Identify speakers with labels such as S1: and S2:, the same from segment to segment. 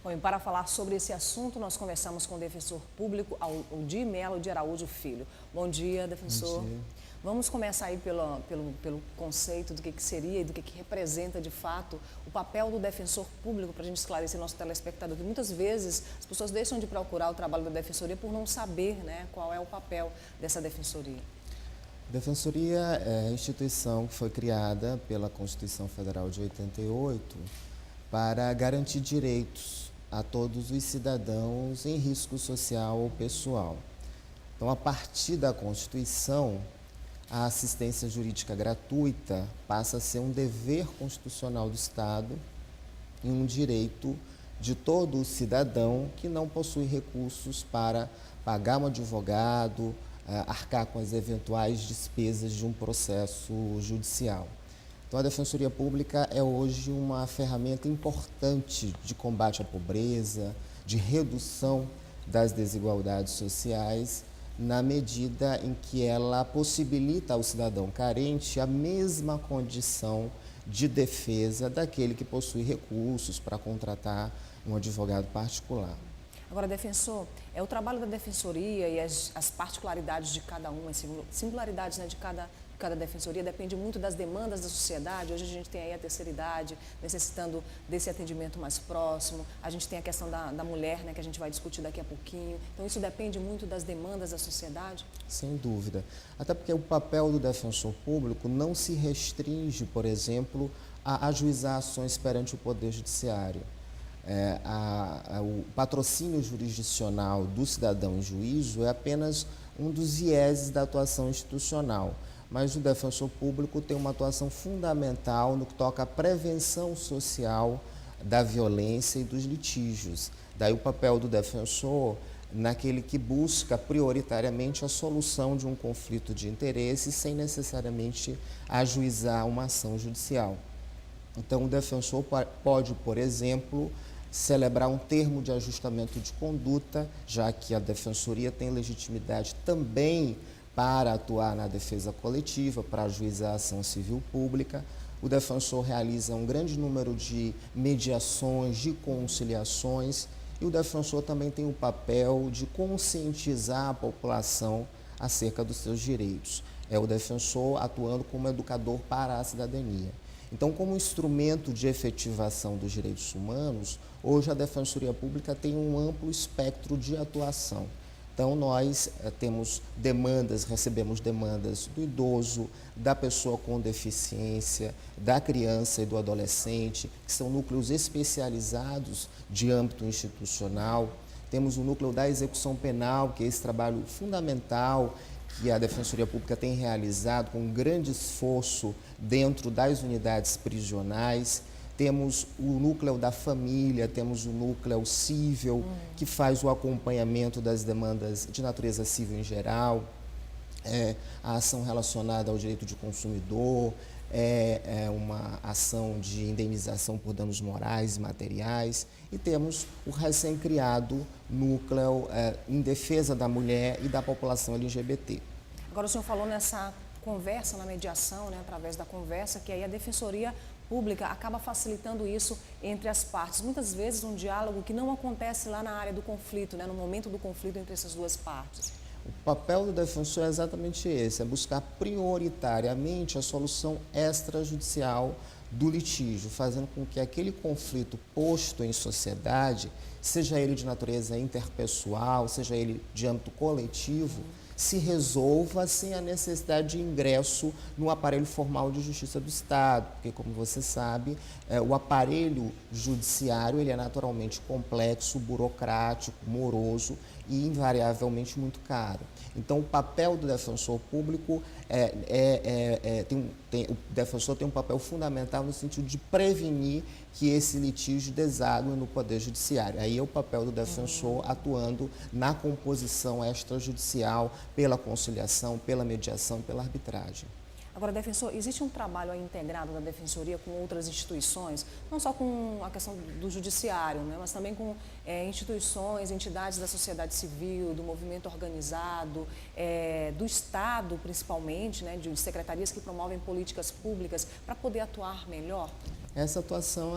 S1: Bom, e para falar sobre esse assunto, nós conversamos com o defensor público Aldir Melo de Araújo Filho. Bom dia, defensor.
S2: Bom dia.
S1: Vamos começar aí pelo conceito do que seria e do que representa de fato o papel do defensor público, para a gente esclarecer nosso telespectador, que muitas vezes as pessoas deixam de procurar o trabalho da defensoria por não saber, né, qual é o papel dessa defensoria.
S2: A Defensoria é a instituição que foi criada pela Constituição Federal de 88 para garantir direitos a todos os cidadãos em risco social ou pessoal. Então, a partir da Constituição, a assistência jurídica gratuita passa a ser um dever constitucional do Estado e um direito de todo cidadão que não possui recursos para pagar um advogado, arcar com as eventuais despesas de um processo judicial. Então, a Defensoria Pública é hoje uma ferramenta importante de combate à pobreza, de redução das desigualdades sociais, na medida em que ela possibilita ao cidadão carente a mesma condição de defesa daquele que possui recursos para contratar um advogado particular.
S1: Agora, defensor, o trabalho da defensoria e as particularidades de cada uma, as singularidades, né, de cada defensoria depende muito das demandas da sociedade. Hoje a gente tem aí a terceira idade necessitando desse atendimento mais próximo, a gente tem a questão da mulher, né, que a gente vai discutir daqui a pouquinho. Então isso depende muito das demandas da sociedade?
S2: Sem dúvida. Até porque o papel do defensor público não se restringe, por exemplo, a ajuizar ações perante o Poder Judiciário. O patrocínio jurisdicional do cidadão em juízo é apenas um dos vieses da atuação institucional, mas o defensor público tem uma atuação fundamental no que toca à prevenção social da violência e dos litígios. Daí o papel do defensor naquele que busca prioritariamente a solução de um conflito de interesse sem necessariamente ajuizar uma ação judicial. Então, o defensor pode, por exemplo, celebrar um termo de ajustamento de conduta, já que a defensoria tem legitimidade também para atuar na defesa coletiva, para ajuizar a ação civil pública. O defensor realiza um grande número de mediações, de conciliações, e o defensor também tem o papel de conscientizar a população acerca dos seus direitos. É o defensor atuando como educador para a cidadania. Então, como instrumento de efetivação dos direitos humanos, hoje a Defensoria Pública tem um amplo espectro de atuação. Então, nós recebemos demandas do idoso, da pessoa com deficiência, da criança e do adolescente, que são núcleos especializados de âmbito institucional. Temos o núcleo da execução penal, que é esse trabalho fundamental que a Defensoria Pública tem realizado com grande esforço dentro das unidades prisionais. Temos o núcleo da família, temos o núcleo civil, que faz o acompanhamento das demandas de natureza civil em geral, a ação relacionada ao direito de consumidor, uma ação de indenização por danos morais e materiais, e temos o recém-criado núcleo em defesa da mulher e da população LGBT.
S1: Agora, o senhor falou nessa conversa, na mediação, né, através da conversa, que aí a Defensoria Pública acaba facilitando isso entre as partes. Muitas vezes um diálogo que não acontece lá na área do conflito, né, no momento do conflito entre essas duas partes.
S2: O papel do defensor é exatamente esse, é buscar prioritariamente a solução extrajudicial do litígio, fazendo com que aquele conflito posto em sociedade, seja ele de natureza interpessoal, seja ele de âmbito coletivo, se resolva sem a necessidade de ingresso no aparelho formal de justiça do Estado, porque, como você sabe, o aparelho judiciário ele é naturalmente complexo, burocrático, moroso e invariavelmente muito caro. Então, o papel do defensor público o defensor tem um papel fundamental no sentido de prevenir que esse litígio desague no Poder Judiciário. Aí é o papel do defensor atuando na composição extrajudicial, pela conciliação, pela mediação, pela arbitragem.
S1: Agora, defensor, existe um trabalho aí integrado da Defensoria com outras instituições, não só com a questão do judiciário, né, mas também com instituições, entidades da sociedade civil, do movimento organizado, do Estado principalmente, né, de secretarias que promovem políticas públicas para poder atuar melhor?
S2: essa atuação,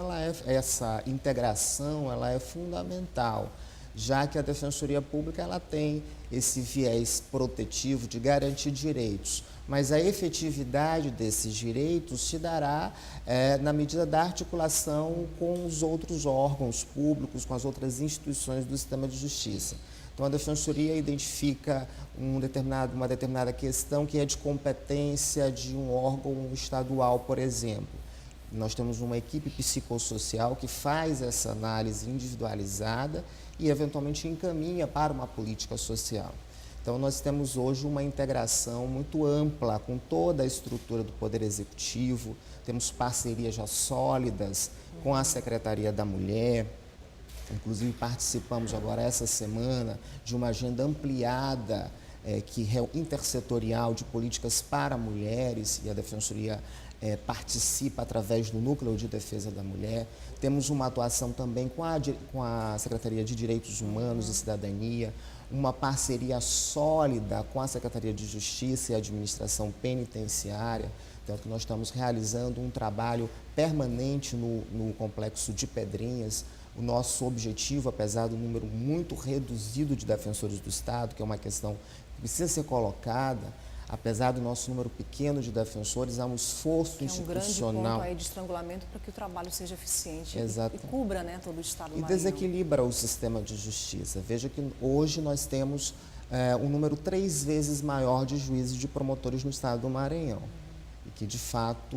S2: essa integração, ela é fundamental, já que a Defensoria Pública ela tem esse viés protetivo de garantir direitos, mas a efetividade desses direitos se dará na medida da articulação com os outros órgãos públicos, com as outras instituições do sistema de justiça. Então, a Defensoria identifica uma determinada questão que é de competência de um órgão estadual, por exemplo. Nós temos uma equipe psicossocial que faz essa análise individualizada e, eventualmente, encaminha para uma política social. Então, nós temos hoje uma integração muito ampla com toda a estrutura do Poder Executivo, temos parcerias já sólidas com a Secretaria da Mulher. Inclusive, participamos agora essa semana de uma agenda ampliada intersetorial de políticas para mulheres, e a Defensoria participa através do Núcleo de Defesa da Mulher. Temos uma atuação também com a Secretaria de Direitos Humanos e Cidadania, uma parceria sólida com a Secretaria de Justiça e Administração Penitenciária. Tanto que nós estamos realizando um trabalho permanente no Complexo de Pedrinhas. O nosso objetivo, apesar do número muito reduzido de defensores do Estado, que é uma questão que precisa ser colocada, apesar do nosso número pequeno de defensores, há um esforço institucional. É um grande ponto
S1: aí de estrangulamento para que o trabalho seja eficiente
S2: e
S1: cubra, né, todo o Estado do
S2: Maranhão. E desequilibra o sistema de justiça. Veja que hoje nós temos um número 3 vezes maior de juízes e de promotores no Estado do Maranhão. E que, de fato,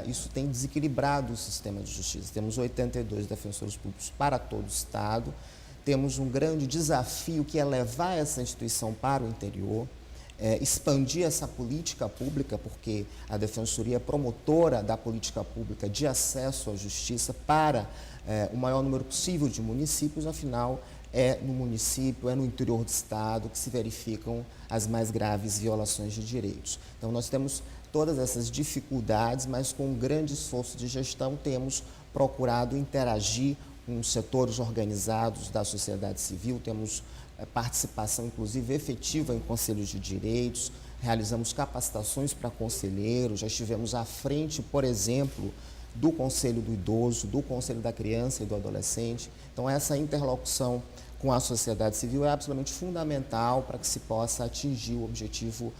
S2: isso tem desequilibrado o sistema de justiça. Temos 82 defensores públicos para todo o Estado, temos um grande desafio que é levar essa instituição para o interior, expandir essa política pública, porque a Defensoria é promotora da política pública de acesso à justiça para o maior número possível de municípios, afinal, é no município, é no interior do Estado que se verificam as mais graves violações de direitos. Então, nós temos todas essas dificuldades, mas com um grande esforço de gestão temos procurado interagir com setores organizados da sociedade civil, temos participação, inclusive, efetiva em conselhos de direitos, realizamos capacitações para conselheiros, já estivemos à frente, por exemplo, do Conselho do Idoso, do Conselho da Criança e do Adolescente. Então, essa interlocução com a sociedade civil é absolutamente fundamental para que se possa atingir o objetivo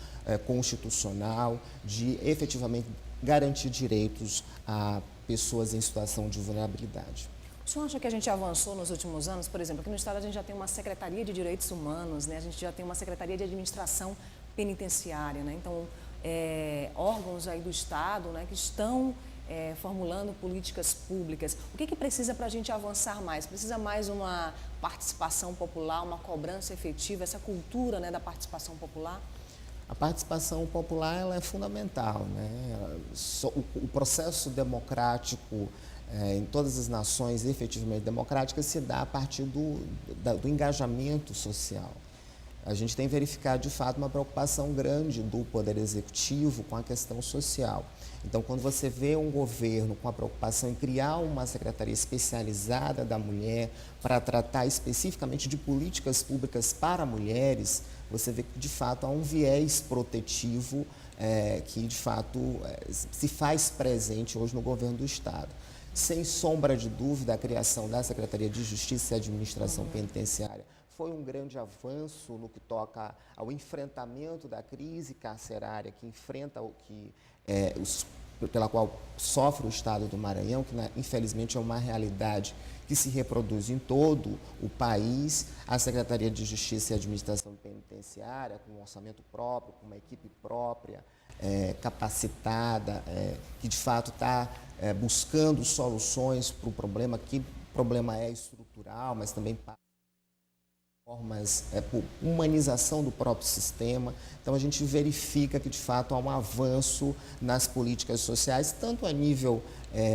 S2: constitucional de efetivamente garantir direitos a pessoas em situação de vulnerabilidade.
S1: O senhor acha que a gente avançou nos últimos anos? Por exemplo, aqui no Estado a gente já tem uma Secretaria de Direitos Humanos, né? A gente já tem uma Secretaria de Administração Penitenciária, né? Então, órgãos aí do Estado, né, que estão formulando políticas públicas. O que precisa para a gente avançar mais? Precisa mais uma participação popular, uma cobrança efetiva, essa cultura, né, da participação popular?
S2: A participação popular ela é fundamental, né? O processo democrático em todas as nações efetivamente democráticas se dá a partir do engajamento social. A gente tem verificado, de fato, uma preocupação grande do Poder Executivo com a questão social. Então, quando você vê um governo com a preocupação em criar uma secretaria especializada da mulher para tratar especificamente de políticas públicas para mulheres, você vê que, de fato, há um viés protetivo que, de fato, se faz presente hoje no governo do Estado. Sem sombra de dúvida, a criação da Secretaria de Justiça e Administração Penitenciária foi um grande avanço no que toca ao enfrentamento da crise carcerária pela qual sofre o Estado do Maranhão, que infelizmente é uma realidade que se reproduz em todo o país. A Secretaria de Justiça e Administração Penitenciária, com um orçamento próprio, com uma equipe própria, capacitada, que de fato está buscando soluções para o problema, que o problema é estrutural, mas também formas, por humanização do próprio sistema. Então, a gente verifica que, de fato, há um avanço nas políticas sociais, tanto a nível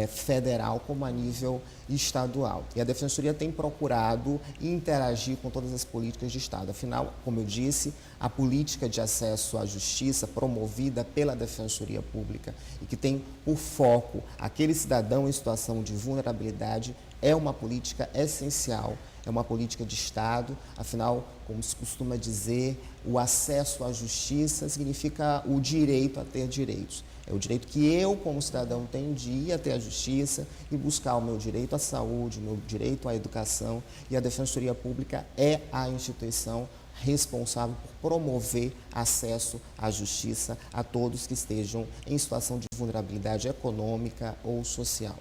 S2: federal como a nível estadual. E a Defensoria tem procurado interagir com todas as políticas de Estado. Afinal, como eu disse, a política de acesso à justiça promovida pela Defensoria Pública e que tem por foco aquele cidadão em situação de vulnerabilidade é uma política essencial. É uma política de Estado, afinal, como se costuma dizer, o acesso à justiça significa o direito a ter direitos. É o direito que eu, como cidadão, tenho de ir até a justiça e buscar o meu direito à saúde, o meu direito à educação, e a Defensoria Pública é a instituição responsável por promover acesso à justiça a todos que estejam em situação de vulnerabilidade econômica ou social.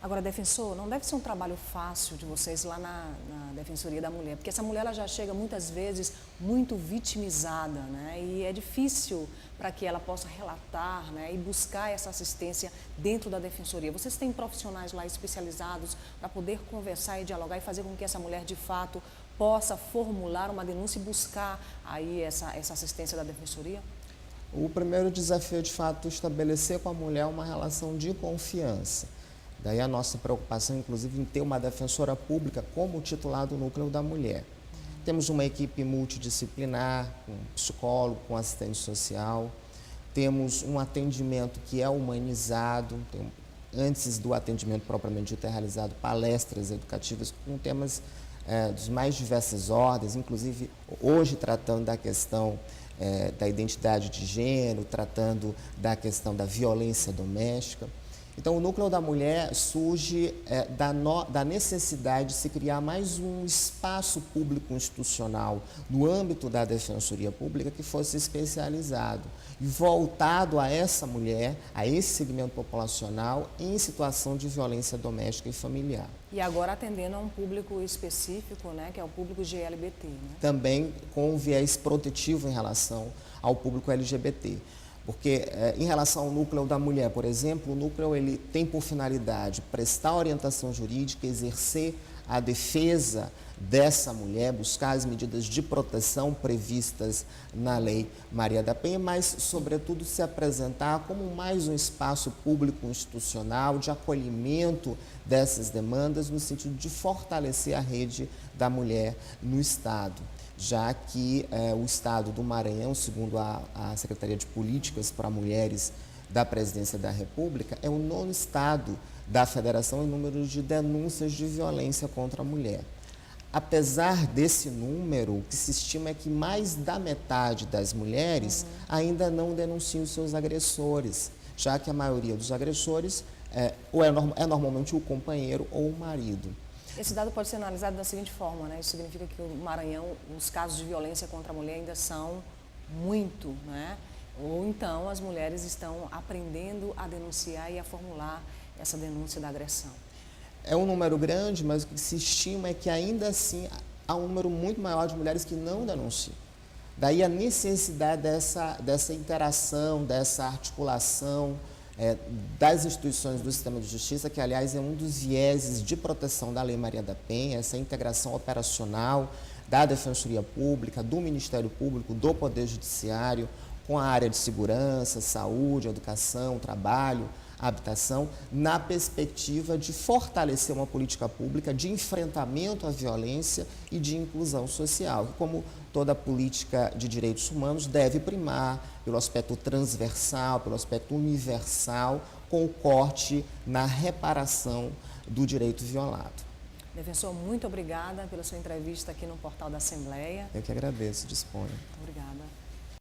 S1: Agora, defensor, não deve ser um trabalho fácil de vocês lá na Defensoria da Mulher, porque essa mulher ela já chega muitas vezes muito vitimizada, né? E é difícil para que ela possa relatar, né? E buscar essa assistência dentro da Defensoria. Vocês têm profissionais lá especializados para poder conversar e dialogar e fazer com que essa mulher, de fato, possa formular uma denúncia e buscar aí essa assistência da Defensoria?
S2: O primeiro desafio é, de fato, estabelecer com a mulher uma relação de confiança. Daí a nossa preocupação, inclusive, em ter uma defensora pública como titular do Núcleo da Mulher. Temos uma equipe multidisciplinar, com psicólogo, com assistente social. Temos um atendimento que é humanizado. Antes do atendimento propriamente dito, é realizado palestras educativas com temas dos mais diversas ordens, inclusive hoje tratando da questão da identidade de gênero, tratando da questão da violência doméstica. Então, o Núcleo da Mulher surge da necessidade de se criar mais um espaço público institucional no âmbito da Defensoria Pública que fosse especializado e voltado a essa mulher, a esse segmento populacional em situação de violência doméstica e familiar.
S1: E agora atendendo a um público específico, né, que é o público GLBT. Né?
S2: Também com um viés protetivo em relação ao público LGBT. Porque, em relação ao Núcleo da Mulher, por exemplo, o Núcleo ele tem por finalidade prestar orientação jurídica, exercer a defesa dessa mulher, buscar as medidas de proteção previstas na Lei Maria da Penha, mas, sobretudo, se apresentar como mais um espaço público institucional de acolhimento dessas demandas, no sentido de fortalecer a rede da mulher no Estado, já que o Estado do Maranhão, segundo a Secretaria de Políticas para Mulheres da Presidência da República, é o 9º estado da Federação em número de denúncias de violência contra a mulher. Apesar desse número, o que se estima é que mais da metade das mulheres ainda não denunciam seus agressores, já que a maioria dos agressores é normalmente o companheiro ou o marido.
S1: Esse dado pode ser analisado da seguinte forma, né? Isso significa que o Maranhão, os casos de violência contra a mulher ainda são muito, né? Ou então as mulheres estão aprendendo a denunciar e a formular essa denúncia da agressão.
S2: É um número grande, mas o que se estima é que ainda assim há um número muito maior de mulheres que não denunciam. Daí a necessidade dessa interação, dessa articulação das instituições do sistema de justiça, que, aliás, é um dos vieses de proteção da Lei Maria da Penha, essa integração operacional da Defensoria Pública, do Ministério Público, do Poder Judiciário, com a área de segurança, saúde, educação, trabalho, habitação, na perspectiva de fortalecer uma política pública de enfrentamento à violência e de inclusão social, que, como toda política de direitos humanos, deve primar pelo aspecto transversal, pelo aspecto universal, com o corte na reparação do direito violado.
S1: Defensor, muito obrigada pela sua entrevista aqui no portal da Assembleia.
S2: Eu que agradeço, disponho.
S1: Obrigada.